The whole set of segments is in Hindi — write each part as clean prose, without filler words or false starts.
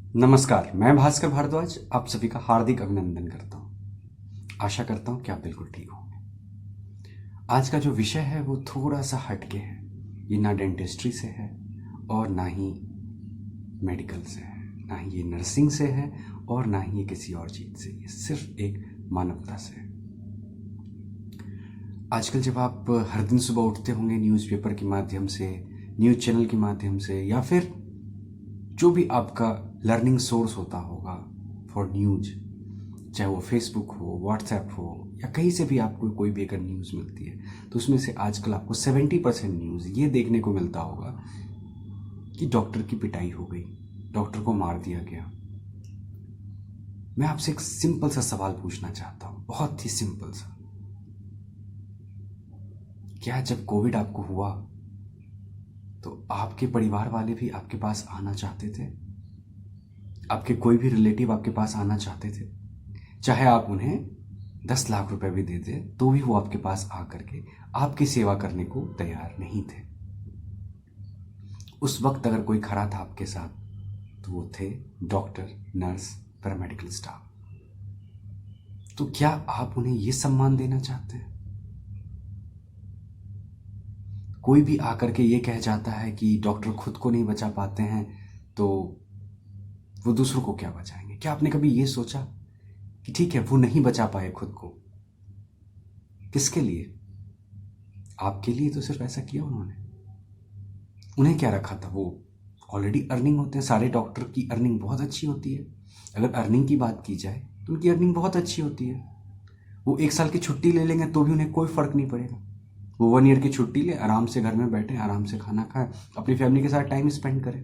नमस्कार, मैं भास्कर भारद्वाज आप सभी का हार्दिक अभिनंदन करता हूँ। आशा करता हूँ कि आप बिल्कुल ठीक होंगे। आज का जो विषय है वो थोड़ा सा हटके है। ये ना डेंटिस्ट्री से है और ना ही मेडिकल से है, ना ही ये नर्सिंग से है और ना ही ये किसी और चीज़ से। ये सिर्फ एक मानवता से है। आजकल जब आप हर दिन सुबह उठते होंगे न्यूज़पेपर के माध्यम से, न्यूज़ चैनल के माध्यम से, या फिर जो भी आपका लर्निंग सोर्स होता होगा फॉर न्यूज, चाहे वो फेसबुक हो, व्हाट्सएप हो, या कहीं से भी आपको कोई भी अगर न्यूज़ मिलती है तो उसमें से आजकल आपको 70% न्यूज़ ये देखने को मिलता होगा कि डॉक्टर की पिटाई हो गई, डॉक्टर को मार दिया गया। मैं आपसे एक सिंपल सा सवाल पूछना चाहता हूँ, बहुत ही सिंपल सा। क्या जब कोविड आपको हुआ तो आपके परिवार वाले भी आपके पास आना चाहते थे? आपके कोई भी रिलेटिव आपके पास आना चाहते थे? चाहे आप उन्हें 10 लाख रुपए भी दे दे तो भी वो आपके पास आकर के आपकी सेवा करने को तैयार नहीं थे। उस वक्त अगर कोई खड़ा था आपके साथ तो वो थे डॉक्टर, नर्स, पैरामेडिकल स्टाफ। तो क्या आप उन्हें ये सम्मान देना चाहते हैं? कोई भी आकर के ये कह जाता है कि डॉक्टर खुद को नहीं बचा पाते हैं तो वो दूसरों को क्या बचाएंगे। क्या आपने कभी ये सोचा कि ठीक है वो नहीं बचा पाए खुद को, किसके लिए? आपके लिए तो सिर्फ ऐसा किया उन्होंने। उन्हें क्या रखा था? वो ऑलरेडी अर्निंग होते हैं, सारे डॉक्टर की अर्निंग बहुत अच्छी होती है। अगर अर्निंग की बात की जाए तो उनकी अर्निंग बहुत अच्छी होती है। वो 1 साल की छुट्टी ले लेंगे तो भी उन्हें कोई फर्क नहीं पड़ेगा। वो 1 ईयर की छुट्टी ले, आराम से घर में बैठे, आराम से खाना खाएं, अपनी फैमिली के साथ टाइम स्पेंड करें।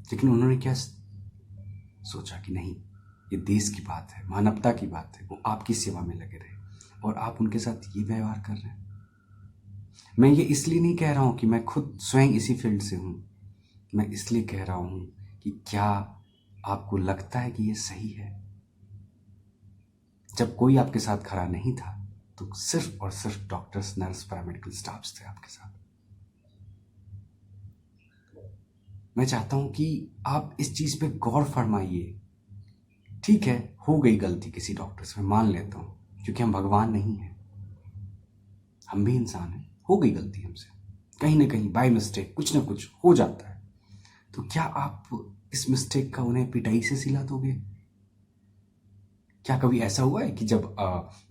लेकिन उन्होंने क्या सोचा कि नहीं, ये देश की बात है, मानवता की बात है, वो आपकी सेवा में लगे रहे और आप उनके साथ ये व्यवहार कर रहे हैं। मैं ये इसलिए नहीं कह रहा हूं कि मैं खुद स्वयं इसी फील्ड से हूं। मैं इसलिए कह रहा हूं कि क्या आपको लगता है कि ये सही है? जब कोई आपके साथ खड़ा नहीं था तो सिर्फ और सिर्फ डॉक्टर्स, नर्स, पैरामेडिकल स्टाफ्स थे आपके साथ। मैं चाहता हूं कि आप इस चीज पे गौर फरमाइए। ठीक है, हो गई गलती किसी डॉक्टर से, मैं मान लेता हूं, क्योंकि हम भगवान नहीं हैं, हम भी इंसान हैं। हो गई गलती हमसे, कहीं ना कहीं बाय मिस्टेक कुछ ना कुछ हो जाता है। तो क्या आप इस मिस्टेक का उन्हें पिटाई से सिला दोगे? क्या कभी ऐसा हुआ है कि जब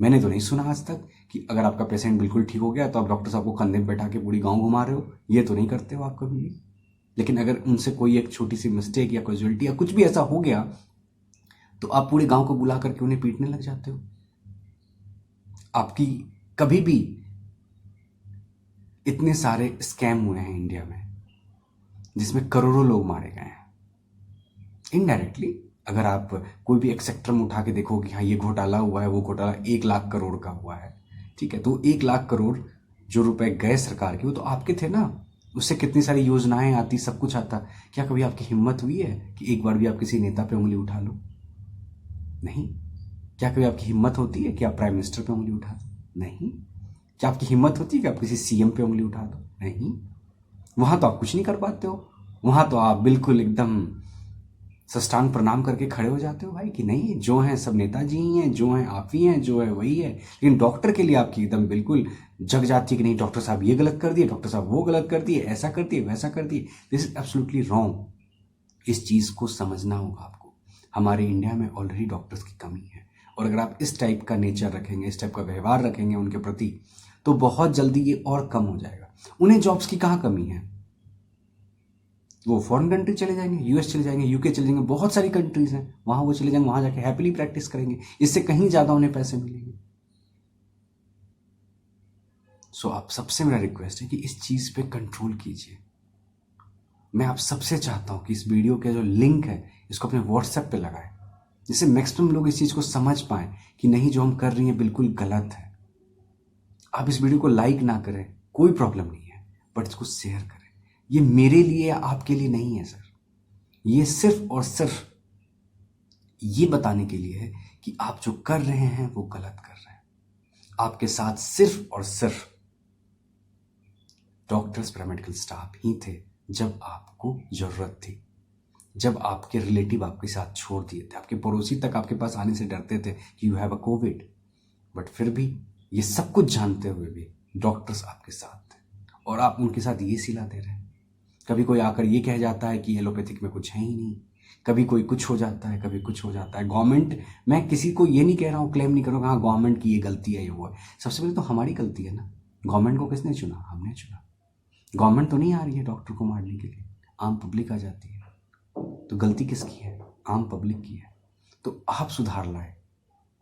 मैंने तो नहीं सुना आज तक कि अगर आपका पेशेंट बिल्कुल ठीक हो गया तो आप डॉक्टर साहब को कंधे पे बैठा के पूरी गांव घुमा रहे हो? ये तो नहीं करते हो आप कभी भी। लेकिन अगर उनसे कोई एक छोटी सी मिस्टेक या कैजुअलिटी या कुछ भी ऐसा हो गया तो आप पूरे गांव को बुला करके उन्हें पीटने लग जाते हो। आपकी कभी भी इतने सारे स्कैम हुए हैं इंडिया में जिसमें करोड़ों लोग मारे गए हैं इनडायरेक्टली। अगर आप कोई भी एक सेक्टर में उठा के देखो कि हाँ ये घोटाला हुआ है, वो घोटाला 1 लाख करोड़ का हुआ है, ठीक है, तो 1 लाख करोड़ जो रुपए गए सरकार के वो तो आपके थे ना। उससे कितनी सारी योजनाएं आती, सब कुछ आता। क्या कभी आपकी हिम्मत हुई है कि एक बार भी आप किसी नेता पे उंगली उठा लो? नहीं। क्या कभी आपकी हिम्मत होती है कि आप प्राइम मिनिस्टर पे उंगली उठा दो? नहीं। क्या आपकी हिम्मत होती है कि आप किसी सीएम पे उंगली उठा दो? नहीं। वहां तो आप कुछ नहीं कर पाते हो। वहां तो आप बिल्कुल एकदम साष्टांग प्रणाम करके खड़े हो जाते हो भाई कि नहीं, जो हैं सब नेताजी ही हैं, जो हैं आप ही हैं, जो है वही है। लेकिन डॉक्टर के लिए आपकी एकदम बिल्कुल जग जाती है कि नहीं, डॉक्टर साहब ये गलत कर दिए, डॉक्टर साहब वो गलत कर दिए, ऐसा कर दिए, वैसा कर दिए। This is absolutely wrong. इस चीज को समझना होगा आपको। हमारे इंडिया में ऑलरेडी डॉक्टर्स की कमी है और अगर आप इस टाइप का नेचर रखेंगे, इस टाइप का व्यवहार रखेंगे उनके प्रति, तो बहुत जल्दी ये और कम हो जाएगा। उन्हें जॉब्स की कहाँ कमी है? वो फॉरेन कंट्री चले जाएंगे, यूएस चले जाएंगे, यूके चले जाएंगे, बहुत सारी कंट्रीज हैं वहां वो चले जाएंगे, वहां जाके हैप्पीली प्रैक्टिस करेंगे, इससे कहीं ज्यादा उन्हें पैसे मिलेंगे। सो आप सबसे मेरा रिक्वेस्ट है कि इस चीज पे कंट्रोल कीजिए। मैं आप सबसे चाहता हूं कि इस वीडियो के जो लिंक है इसको अपने व्हाट्सएप पे लगाएं, जिससे मैक्सिमम लोग इस चीज को समझ पाए कि नहीं, जो हम कर रही हैं बिल्कुल गलत है। आप इस वीडियो को लाइक ना करें, कोई प्रॉब्लम नहीं है, बट इसको शेयर करें। ये मेरे लिए या आपके लिए नहीं है सर, ये सिर्फ और सिर्फ ये बताने के लिए है कि आप जो कर रहे हैं वो गलत कर रहे हैं। आपके साथ सिर्फ और सिर्फ डॉक्टर्स, पैरामेडिकल स्टाफ ही थे जब आपको जरूरत थी। जब आपके रिलेटिव आपके साथ छोड़ दिए थे, आपके पड़ोसी तक आपके पास आने से डरते थे कि you have a Covid, but फिर भी ये सब कुछ जानते हुए भी डॉक्टर्स आपके साथ थे और आप उनके साथ ये सिला दे रहे हैं। कभी कोई आकर ये कह जाता है कि एलोपैथिक में कुछ है ही नहीं, कभी कोई कुछ हो जाता है, कभी कुछ हो जाता है। गवर्नमेंट, मैं किसी को ये नहीं कह रहा हूँ, क्लेम नहीं करूँगा हाँ गवर्नमेंट की ये गलती है, ये वो है। सबसे पहले तो हमारी गलती है ना। गवर्नमेंट को किसने चुना? हमने चुना। गवर्नमेंट तो नहीं आ रही है डॉक्टर को मारने के लिए, आम पब्लिक आ जाती है। तो गलती किसकी है? आम पब्लिक की है। तो आप सुधार लाए।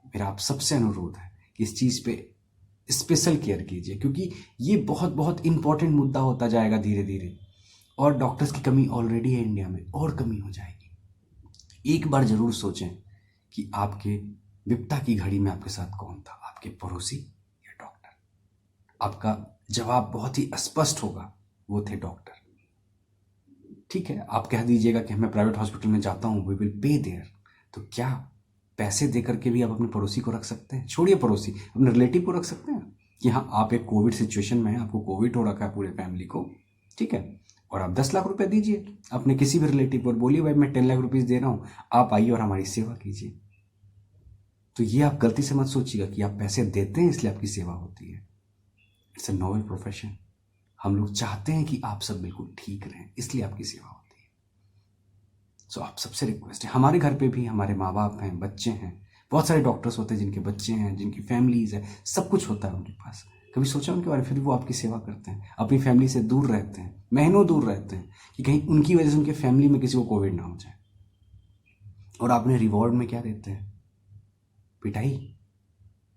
मेरा आप सबसे अनुरोध है कि इस चीज़ पे स्पेशल केयर कीजिए, क्योंकि ये बहुत बहुत इंपॉर्टेंट मुद्दा होता जाएगा धीरे धीरे। और डॉक्टर्स की कमी ऑलरेडी है इंडिया में, और कमी हो जाएगी। एक बार जरूर सोचें कि आपके विपदा की घड़ी में आपके साथ कौन था, आपके पड़ोसी या डॉक्टर? आपका जवाब बहुत ही स्पष्ट होगा, वो थे डॉक्टर। ठीक है, आप कह दीजिएगा कि मैं प्राइवेट हॉस्पिटल में जाता हूँ, वी विल पे देयर। तो क्या पैसे दे करके भी आप अपने पड़ोसी को रख सकते हैं? छोड़िए पड़ोसी, अपने रिलेटिव को रख सकते हैं कि हाँ आप एक कोविड सिचुएशन में हैं, आपको कोविड हो रखा है पूरे फैमिली को, ठीक है, और आप 10 लाख रुपए दीजिए अपने किसी भी रिलेटिव को और बोलिए भाई मैं 10 लाख रुपीज़ दे रहा हूँ, आप आइए और हमारी सेवा कीजिए। तो ये आप गलती से मत सोचिएगा कि आप पैसे देते हैं इसलिए आपकी सेवा होती है। It's a noble profession. हम लोग चाहते हैं कि आप सब बिल्कुल ठीक रहें, इसलिए आपकी सेवा होती है। सो आप सबसे रिक्वेस्ट है, हमारे घर पे भी हमारे माँ बाप हैं, बच्चे हैं, बहुत सारे डॉक्टर्स होते हैं जिनके बच्चे हैं, जिनकी फैमिलीज है, सब कुछ होता है उनके पास। कभी सोचा उनके बारे में? फिर भी वो आपकी सेवा करते हैं, अपनी फैमिली से दूर रहते हैं, महीनों दूर रहते हैं कि कहीं उनकी वजह से उनके फैमिली में किसी को कोविड ना हो जाए। और आपने रिवॉर्ड में क्या देते हैं? पिटाई।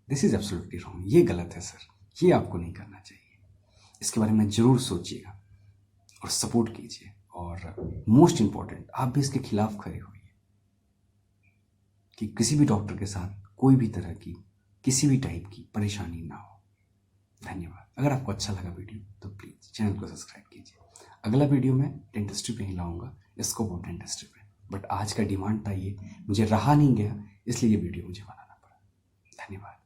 This is absolutely wrong. ये गलत है सर, ये आपको नहीं करना चाहिए। इसके बारे में जरूर सोचिएगा और सपोर्ट कीजिए। और मोस्ट इंपॉर्टेंट, आप भी इसके खिलाफ खड़े होइए कि किसी भी डॉक्टर के साथ कोई भी तरह की किसी भी टाइप की परेशानी ना हो। धन्यवाद। अगर आपको अच्छा लगा वीडियो तो प्लीज़ चैनल को सब्सक्राइब कीजिए। अगला वीडियो मैं डेंटिस्ट्री पे ही लाऊंगा, स्कोप ऑफ डेंटिस्ट्री पे, बट आज का डिमांड था ये, मुझे रहा नहीं गया, इसलिए ये वीडियो मुझे बनाना पड़ा। धन्यवाद।